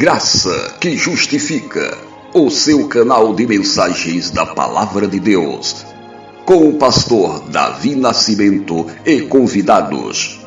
Graça que Justifica, o seu canal de mensagens da Palavra de Deus, com o pastor Davi Nascimento e convidados.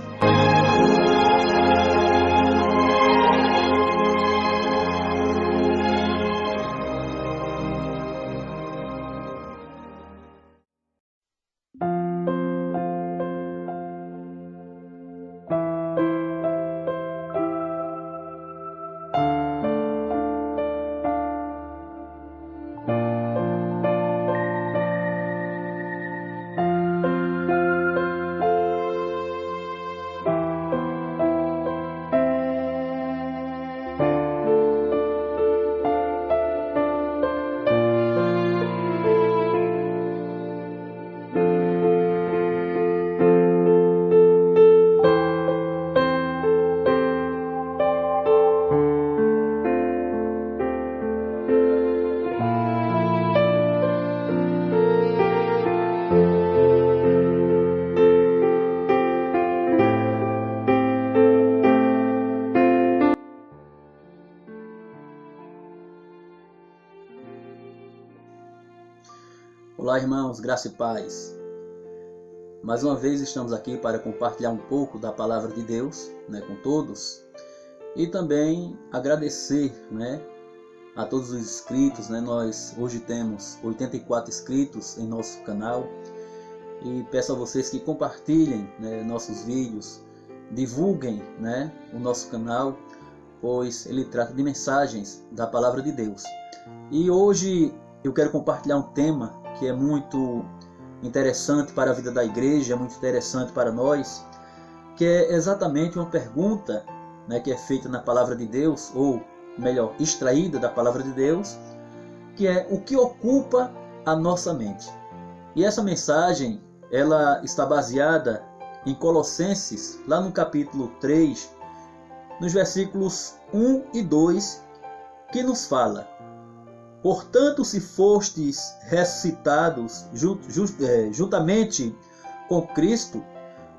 Olá, irmãos, graça e paz. Mais uma vez estamos aqui para compartilhar um pouco da palavra de Deus, com todos, e também agradecer, a todos os inscritos. Nós hoje temos 84 inscritos em nosso canal e peço a vocês que compartilhem, nossos vídeos, divulguem, o nosso canal, pois ele trata de mensagens da palavra de Deus. E hoje eu quero compartilhar um tema que é muito interessante para a vida da igreja, é muito interessante para nós, que é exatamente uma pergunta, que é feita na palavra de Deus, ou melhor, extraída da palavra de Deus, que é: o que ocupa a nossa mente? E essa mensagem, ela está baseada em Colossenses, lá no capítulo 3, nos versículos 1 e 2, que nos fala: portanto, se fostes ressuscitados juntamente com Cristo,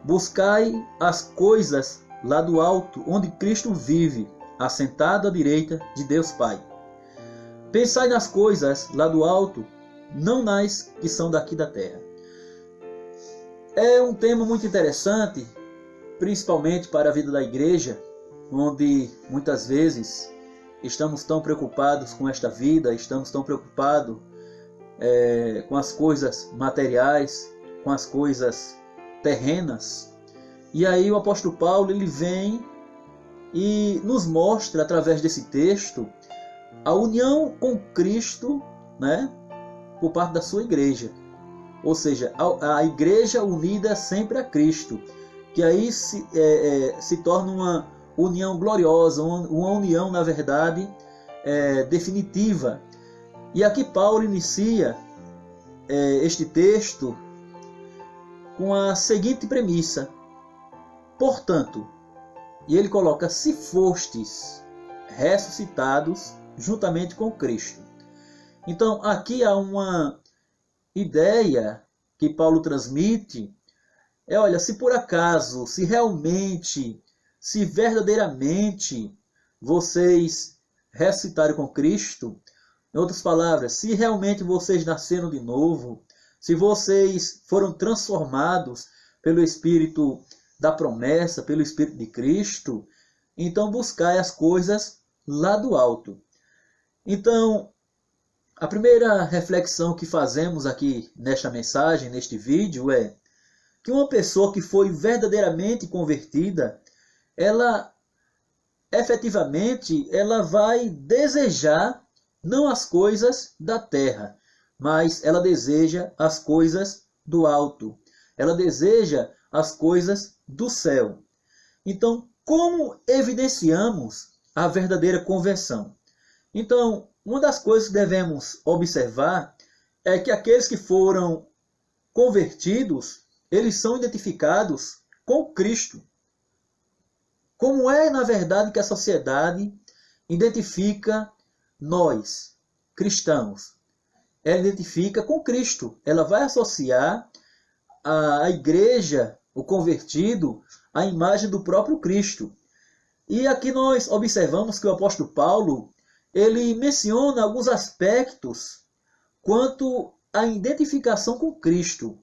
buscai as coisas lá do alto, onde Cristo vive, assentado à direita de Deus Pai. Pensai nas coisas lá do alto, não nas que são daqui da terra. É um tema muito interessante, principalmente para a vida da igreja, onde muitas vezes estamos tão preocupados com esta vida, estamos tão preocupados com as coisas materiais, com as coisas terrenas. E aí o apóstolo Paulo, ele vem e nos mostra, através desse texto, a união com Cristo, por parte da sua igreja. Ou seja, a igreja unida sempre a Cristo, que aí se torna uma união gloriosa, uma união, na verdade, definitiva. E aqui Paulo inicia este texto com a seguinte premissa: portanto, e ele coloca: se fostes ressuscitados juntamente com Cristo. Então, aqui há uma ideia que Paulo transmite, olha, se por acaso, se realmente, se verdadeiramente vocês ressuscitaram com Cristo, em outras palavras, se realmente vocês nasceram de novo, se vocês foram transformados pelo Espírito da promessa, pelo Espírito de Cristo, então buscai as coisas lá do alto. Então, a primeira reflexão que fazemos aqui nesta mensagem, neste vídeo, é que uma pessoa que foi verdadeiramente convertida, ela efetivamente vai desejar não as coisas da terra, mas ela deseja as coisas do alto. Ela deseja as coisas do céu. Então, como evidenciamos a verdadeira conversão? Então, uma das coisas que devemos observar é que aqueles que foram convertidos, eles são identificados com Cristo. Como é, na verdade, que a sociedade identifica nós, cristãos? Ela identifica com Cristo. Ela vai associar a igreja, o convertido, à imagem do próprio Cristo. E aqui nós observamos que o apóstolo Paulo, ele menciona alguns aspectos quanto à identificação com Cristo.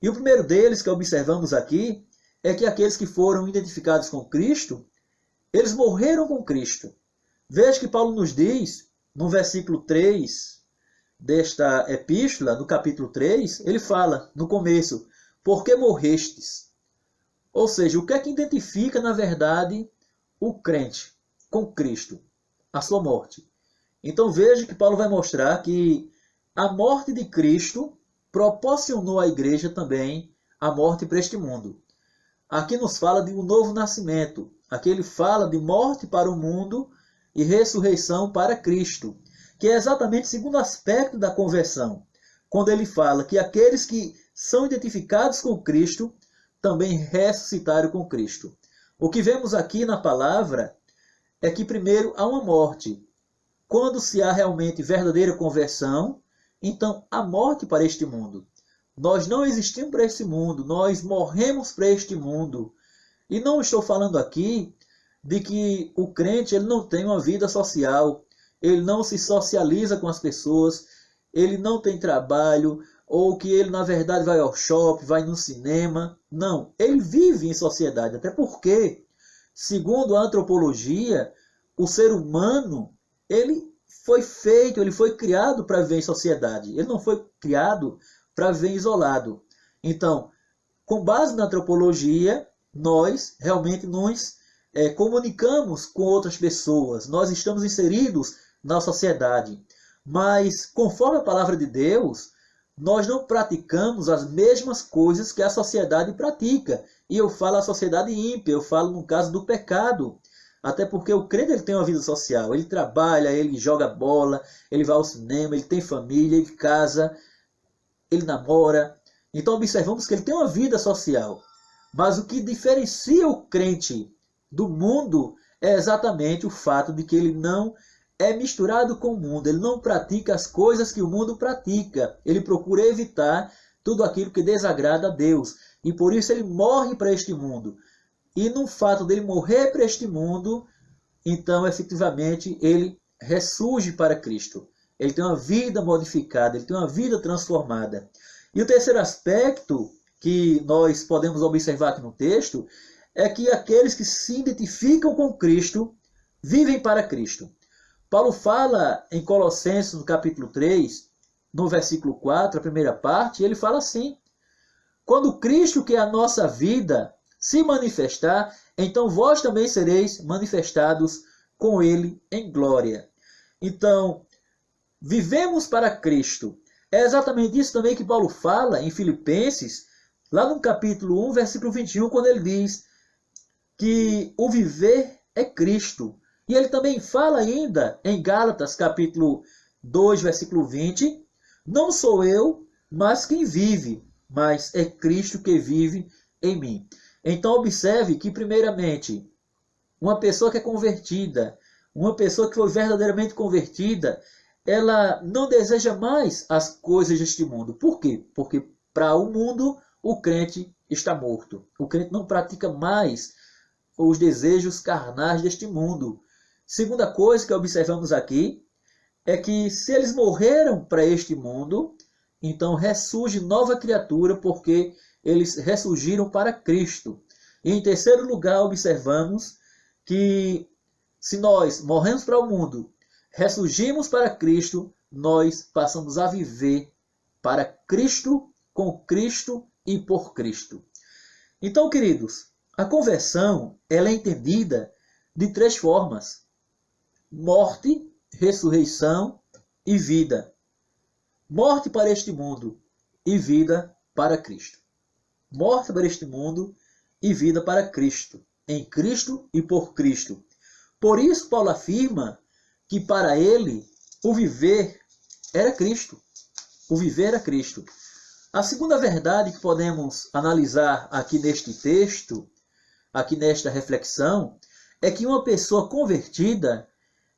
E o primeiro deles que observamos aqui é que aqueles que foram identificados com Cristo, eles morreram com Cristo. Veja que Paulo nos diz, no versículo 3 desta epístola, no capítulo 3, ele fala no começo, porque morrestes. Ou seja, o que é que identifica, na verdade, o crente com Cristo? A sua morte. Então veja que Paulo vai mostrar que a morte de Cristo proporcionou à igreja também a morte para este mundo. Aqui nos fala de um novo nascimento. Aqui ele fala de morte para o mundo e ressurreição para Cristo, que é exatamente o segundo aspecto da conversão, quando ele fala que aqueles que são identificados com Cristo também ressuscitaram com Cristo. O que vemos aqui na palavra é que primeiro há uma morte. Quando se há realmente verdadeira conversão, então há morte para este mundo. Nós não existimos para este mundo, nós morremos para este mundo. E não estou falando aqui de que o crente ele não tem uma vida social, ele não se socializa com as pessoas, ele não tem trabalho, ou que ele na verdade vai ao shopping, vai no cinema. Não, ele vive em sociedade, até porque, segundo a antropologia, o ser humano, ele foi feito, ele foi criado para viver em sociedade. Ele não foi criado para viver isolado. Então, com base na antropologia, nós realmente nos comunicamos com outras pessoas. Nós estamos inseridos na sociedade. Mas, conforme a palavra de Deus, nós não praticamos as mesmas coisas que a sociedade pratica. E eu falo a sociedade ímpia, eu falo no caso do pecado. Até porque o crente ele tem uma vida social, ele trabalha, ele joga bola, ele vai ao cinema, ele tem família, ele casa, ele namora. Então observamos que ele tem uma vida social. Mas o que diferencia o crente do mundo é exatamente o fato de que ele não é misturado com o mundo, ele não pratica as coisas que o mundo pratica, ele procura evitar tudo aquilo que desagrada a Deus. E por isso ele morre para este mundo. E no fato dele morrer para este mundo, então efetivamente ele ressurge para Cristo. Ele tem uma vida modificada, ele tem uma vida transformada. E o terceiro aspecto que nós podemos observar aqui no texto é que aqueles que se identificam com Cristo vivem para Cristo. Paulo fala em Colossenses, no capítulo 3, no versículo 4, a primeira parte, ele fala assim: quando Cristo, que é a nossa vida, se manifestar, então vós também sereis manifestados com ele em glória. Então, vivemos para Cristo. É exatamente isso também que Paulo fala em Filipenses, lá no capítulo 1, versículo 21, quando ele diz que o viver é Cristo. E ele também fala ainda em Gálatas, capítulo 2, versículo 20, não sou eu, mas quem vive, mas é Cristo que vive em mim. Então observe que, primeiramente, uma pessoa que é convertida, uma pessoa que foi verdadeiramente convertida, ela não deseja mais as coisas deste mundo. Por quê? Porque para o mundo o crente está morto. O crente não pratica mais os desejos carnais deste mundo. Segunda coisa que observamos aqui é que se eles morreram para este mundo, então ressurge nova criatura, porque eles ressurgiram para Cristo. E em terceiro lugar, observamos que se nós morremos para o mundo, ressurgimos para Cristo, nós passamos a viver para Cristo, com Cristo e por Cristo. Então, queridos, a conversão ela é entendida de três formas: morte, ressurreição e vida. Morte para este mundo e vida para Cristo. Morte para este mundo e vida para Cristo. Em Cristo e por Cristo. Por isso Paulo afirma que para ele o viver era Cristo. O viver era Cristo. A segunda verdade que podemos analisar aqui neste texto, aqui nesta reflexão, é que uma pessoa convertida,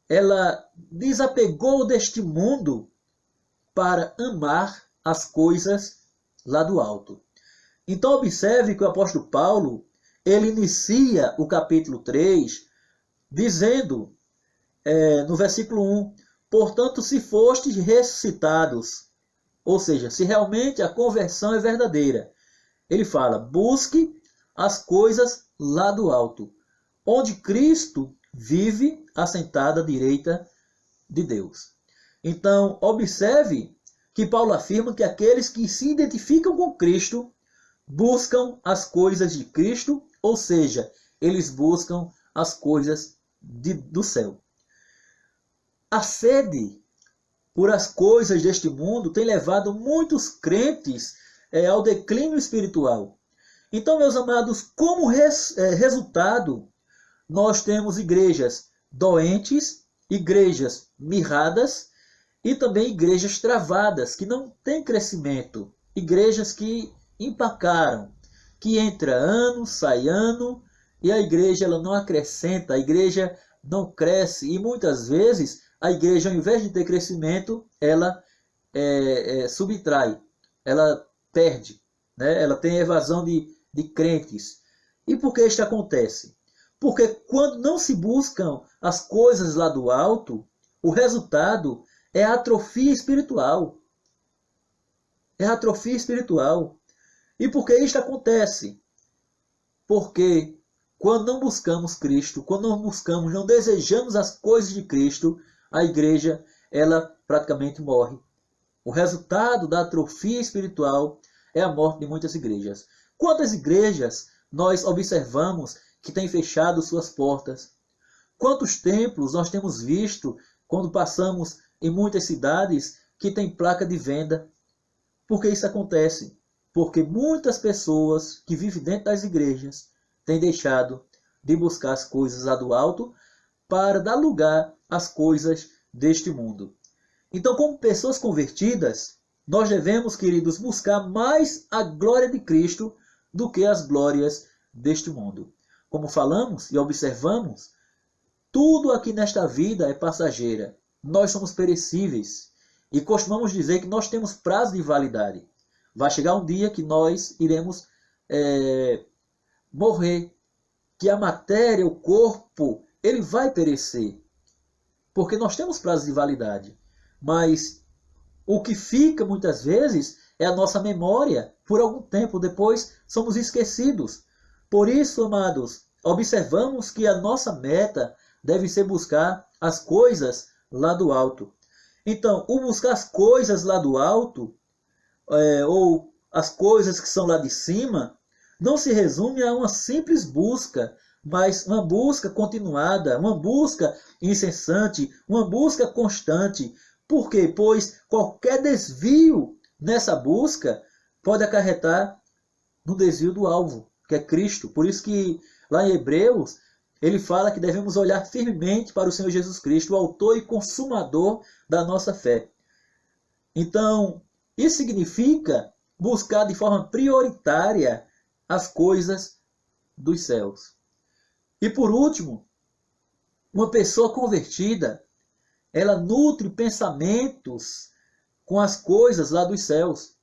ela desapegou deste mundo para amar as coisas lá do alto. Então observe que o apóstolo Paulo, ele inicia o capítulo 3 dizendo no versículo 1, portanto, se fostes ressuscitados, ou seja, se realmente a conversão é verdadeira, ele fala, busque as coisas lá do alto, onde Cristo vive assentado à direita de Deus. Então, observe que Paulo afirma que aqueles que se identificam com Cristo buscam as coisas de Cristo, ou seja, eles buscam as coisas do céu. A sede por as coisas deste mundo tem levado muitos crentes ao declínio espiritual. Então, meus amados, como resultado, nós temos igrejas doentes, igrejas mirradas e também igrejas travadas, que não têm crescimento. Igrejas que empacaram, que entra ano, sai ano, e a igreja ela não acrescenta, a igreja não cresce, e muitas vezes a igreja, ao invés de ter crescimento, ela subtrai, ela perde, né? Ela tem evasão de crentes. E por que isso acontece? Porque quando não se buscam as coisas lá do alto, o resultado é a atrofia espiritual. É a atrofia espiritual. E por que isso acontece? Porque quando não buscamos Cristo, quando não buscamos, não desejamos as coisas de Cristo, a igreja, ela praticamente morre. O resultado da atrofia espiritual é a morte de muitas igrejas. Quantas igrejas nós observamos que têm fechado suas portas? Quantos templos nós temos visto quando passamos em muitas cidades que tem placa de venda? Por que isso acontece? Porque muitas pessoas que vivem dentro das igrejas têm deixado de buscar as coisas lá do alto para dar lugar às coisas deste mundo. Então, como pessoas convertidas, nós devemos, queridos, buscar mais a glória de Cristo do que as glórias deste mundo. Como falamos e observamos, tudo aqui nesta vida é passageira. Nós somos perecíveis e costumamos dizer que nós temos prazo de validade. Vai chegar um dia que nós iremos morrer, que a matéria, o corpo, ele vai perecer, porque nós temos prazo de validade. Mas o que fica muitas vezes é a nossa memória. Por algum tempo depois somos esquecidos. Por isso, amados, observamos que a nossa meta deve ser buscar as coisas lá do alto. Então, o buscar as coisas lá do alto, ou as coisas que são lá de cima, não se resume a uma simples busca, mas uma busca continuada, uma busca incessante, uma busca constante. Por quê? Pois qualquer desvio nessa busca pode acarretar no desvio do alvo, que é Cristo. Por isso que lá em Hebreus, ele fala que devemos olhar firmemente para o Senhor Jesus Cristo, o autor e consumador da nossa fé. Então, isso significa buscar de forma prioritária as coisas dos céus. E por último, uma pessoa convertida, ela nutre pensamentos com as coisas lá dos céus.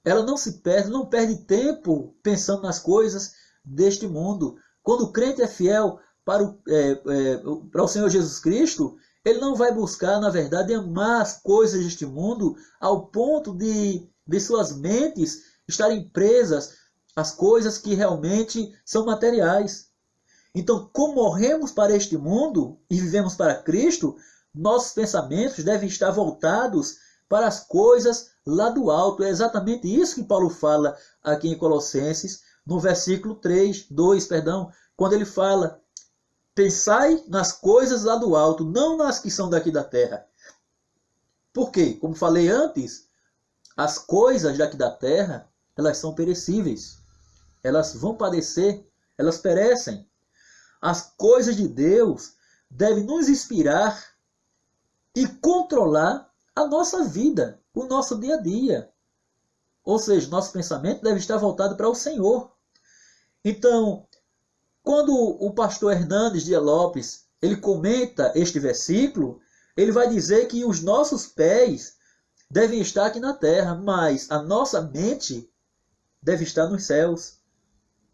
Ela não se perde, não perde tempo pensando nas coisas deste mundo. Quando o crente é fiel para o Senhor Jesus Cristo, ele não vai buscar, na verdade, amar as coisas deste mundo ao ponto de suas mentes estarem presas às coisas que realmente são materiais. Então, como morremos para este mundo e vivemos para Cristo, nossos pensamentos devem estar voltados para as coisas lá do alto. É exatamente isso que Paulo fala aqui em Colossenses, no versículo 2, quando ele fala: pensai nas coisas lá do alto, não nas que são daqui da terra. Por quê? Como falei antes, as coisas daqui da terra, elas são perecíveis. Elas vão padecer, elas perecem. As coisas de Deus devem nos inspirar e controlar a nossa vida, o nosso dia a dia. Ou seja, nosso pensamento deve estar voltado para o Senhor. Então, quando o pastor Hernandes Dias Lopes ele comenta este versículo, ele vai dizer que os nossos pés devem estar aqui na terra, mas a nossa mente deve estar nos céus.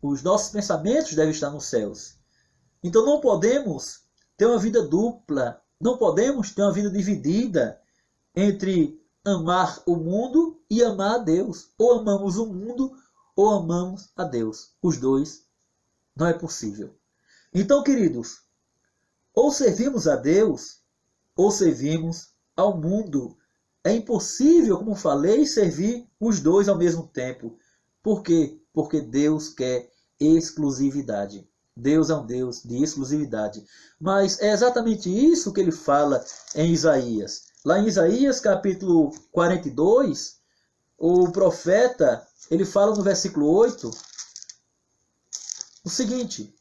Os nossos pensamentos devem estar nos céus. Então não podemos ter uma vida dupla. Não podemos ter uma vida dividida entre amar o mundo e amar a Deus. Ou amamos o mundo ou amamos a Deus. Os dois não é possível. Então, queridos, ou servimos a Deus ou servimos ao mundo. É impossível, como falei, servir os dois ao mesmo tempo. Por quê? Porque Deus quer exclusividade. Deus é um Deus de exclusividade. Mas é exatamente isso que ele fala em Isaías. Lá em Isaías, capítulo 42, o profeta, ele fala no versículo 8, o seguinte.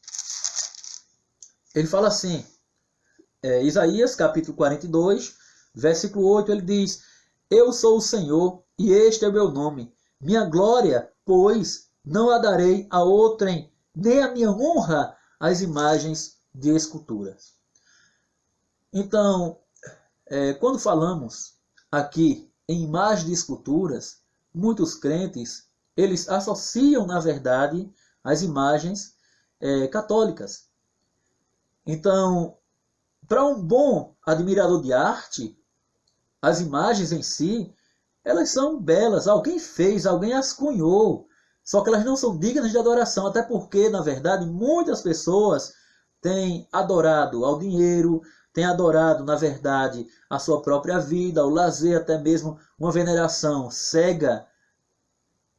Ele fala assim, Isaías, capítulo 42, versículo 8, ele diz: Eu sou o Senhor, e este é o meu nome. Minha glória, pois, não a darei a outrem, nem a minha honra às imagens de esculturas. Então, quando falamos aqui em imagens de esculturas, muitos crentes, eles associam, na verdade, as imagens católicas. Então, para um bom admirador de arte, as imagens em si, elas são belas. Alguém fez, alguém as cunhou. Só que elas não são dignas de adoração. Até porque, na verdade, muitas pessoas têm adorado ao dinheiro, têm adorado, na verdade, a sua própria vida, o lazer, até mesmo uma veneração cega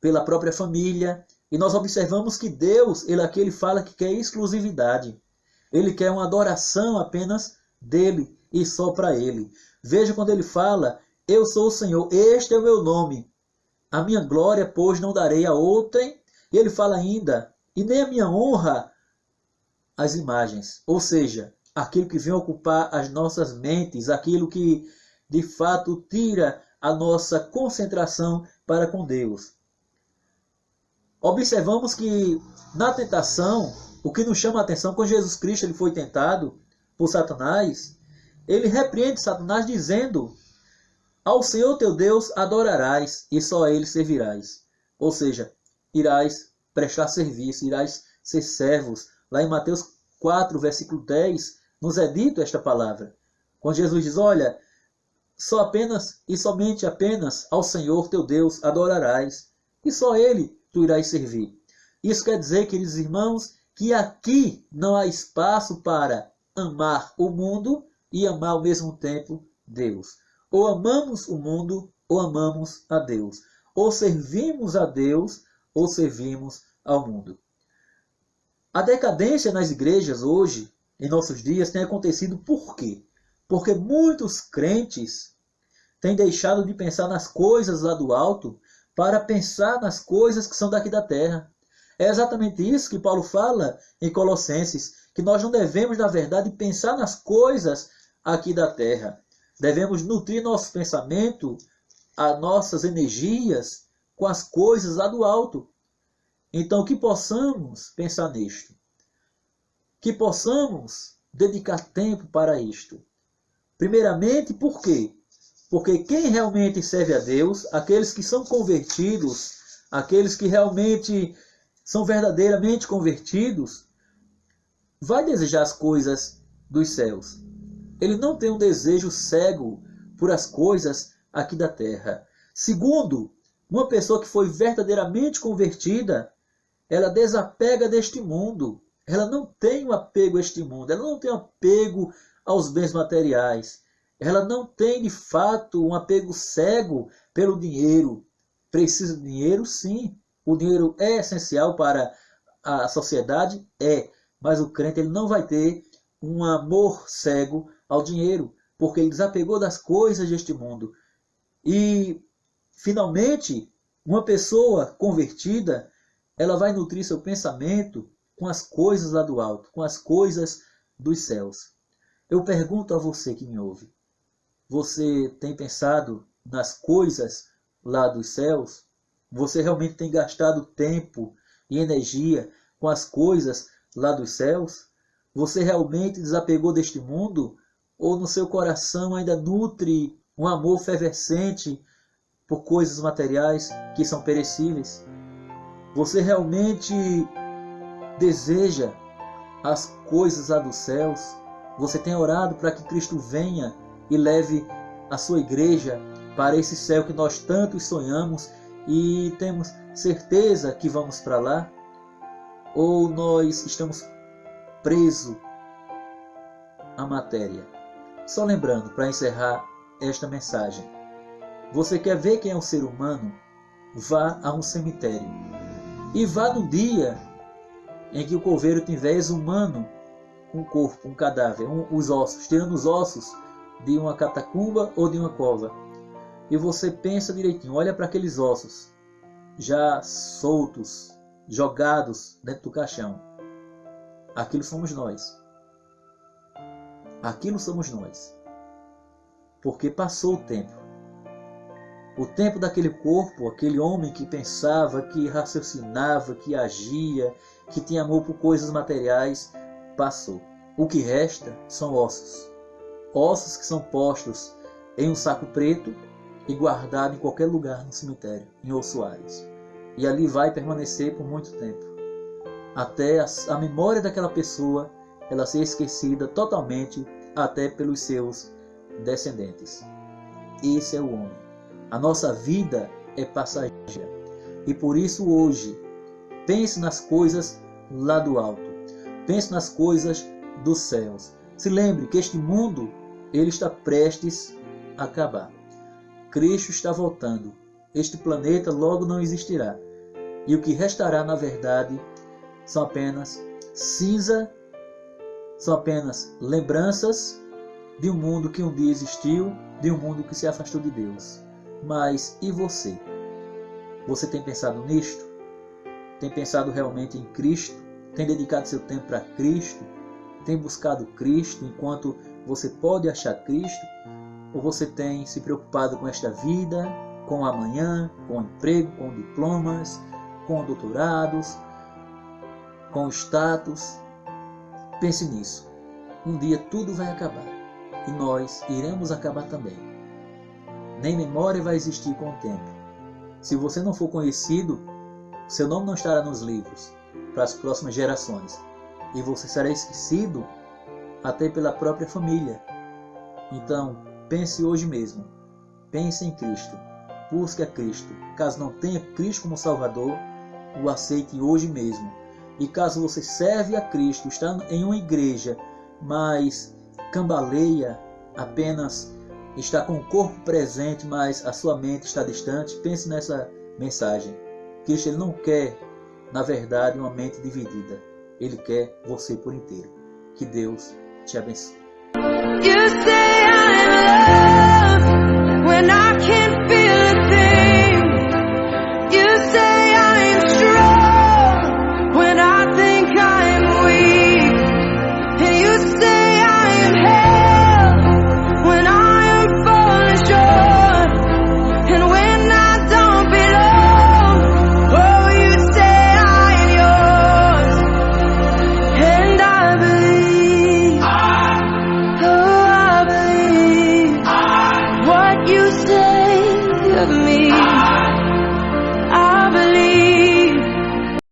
pela própria família. E nós observamos que Deus, ele fala que quer exclusividade. Ele quer uma adoração apenas dele e só para ele. Veja quando ele fala: Eu sou o Senhor, este é o meu nome. A minha glória, pois, não darei a outrem. E ele fala ainda: e nem a minha honra às imagens. Ou seja, aquilo que vem ocupar as nossas mentes, aquilo que de fato tira a nossa concentração para com Deus. Observamos que na tentação, o que nos chama a atenção, quando Jesus Cristo ele foi tentado por Satanás, ele repreende Satanás dizendo: Ao Senhor teu Deus adorarás e só a ele servirás. Ou seja, irás prestar serviço, irás ser servos. Lá em Mateus 4, versículo 10, nos é dito esta palavra. Quando Jesus diz: Olha, só apenas e somente apenas ao Senhor teu Deus adorarás e só a ele tu irás servir. Isso quer dizer, queridos irmãos, que aqui não há espaço para amar o mundo e amar ao mesmo tempo Deus. Ou amamos o mundo ou amamos a Deus. Ou servimos a Deus ou servimos ao mundo. A decadência nas igrejas hoje, em nossos dias, tem acontecido por quê? Porque muitos crentes têm deixado de pensar nas coisas lá do alto para pensar nas coisas que são daqui da terra. É exatamente isso que Paulo fala em Colossenses, que nós não devemos, na verdade, pensar nas coisas aqui da terra. Devemos nutrir nosso pensamento, as nossas energias, com as coisas lá do alto. Então, que possamos pensar nisto. Que possamos dedicar tempo para isto. Primeiramente, por quê? Porque quem realmente serve a Deus, aqueles que são convertidos, aqueles que realmente são verdadeiramente convertidos, vai desejar as coisas dos céus. Ele não tem um desejo cego por as coisas aqui da terra. Segundo, uma pessoa que foi verdadeiramente convertida, ela desapega deste mundo. Ela não tem um apego a este mundo. Ela não tem um apego aos bens materiais. Ela não tem, de fato, um apego cego pelo dinheiro. Precisa de dinheiro? Sim. O dinheiro é essencial para a sociedade? É. Mas o crente ele não vai ter um amor cego ao dinheiro, porque ele desapegou das coisas deste mundo. E, finalmente, uma pessoa convertida, ela vai nutrir seu pensamento com as coisas lá do alto, com as coisas dos céus. Eu pergunto a você que me ouve, você tem pensado nas coisas lá dos céus? Você realmente tem gastado tempo e energia com as coisas lá dos céus? Você realmente desapegou deste mundo? Ou no seu coração ainda nutre um amor fervescente por coisas materiais que são perecíveis? Você realmente deseja as coisas lá dos céus? Você tem orado para que Cristo venha e leve a sua igreja para esse céu que nós tanto sonhamos e temos certeza que vamos para lá? Ou nós estamos presos à matéria? Só lembrando, para encerrar esta mensagem, você quer ver quem é um ser humano? Vá a um cemitério. E vá no dia em que o coveiro tiver exumando um corpo, um cadáver, os ossos, tirando os ossos de uma catacumba ou de uma cova. E você pensa direitinho, olha para aqueles ossos, já soltos, jogados dentro do caixão. Aquilo somos nós. Aquilo somos nós. Porque passou o tempo. O tempo daquele corpo, aquele homem que pensava, que raciocinava, que agia, que tinha amor por coisas materiais, passou. O que resta são ossos. Ossos que são postos em um saco preto e guardados em qualquer lugar no cemitério, em ossuários. E ali vai permanecer por muito tempo. Até a memória daquela pessoa ela ser esquecida totalmente, até pelos seus descendentes. Esse é o homem. A nossa vida é passageira. E por isso hoje, pense nas coisas lá do alto. Pense nas coisas dos céus. Se lembre que este mundo ele está prestes a acabar. Cristo está voltando. Este planeta logo não existirá. E o que restará, na verdade, são apenas cinza, são apenas lembranças de um mundo que um dia existiu, de um mundo que se afastou de Deus. Mas e você? Você tem pensado nisto? Tem pensado realmente em Cristo? Tem dedicado seu tempo para Cristo? Tem buscado Cristo enquanto você pode achar Cristo? Ou você tem se preocupado com esta vida, com o amanhã, com o emprego, com diplomas, com doutorados, com status? Pense nisso. Um dia tudo vai acabar e nós iremos acabar também. Nem memória vai existir com o tempo. Se você não for conhecido, seu nome não estará nos livros para as próximas gerações. E você será esquecido até pela própria família. Então, pense hoje mesmo. Pense em Cristo. Busque a Cristo. Caso não tenha Cristo como Salvador, o aceite hoje mesmo. E caso você serve a Cristo, está em uma igreja, mas cambaleia, apenas está com o corpo presente, mas a sua mente está distante, pense nessa mensagem. Cristo ele não quer, na verdade, uma mente dividida. Ele quer você por inteiro. Que Deus te abençoe.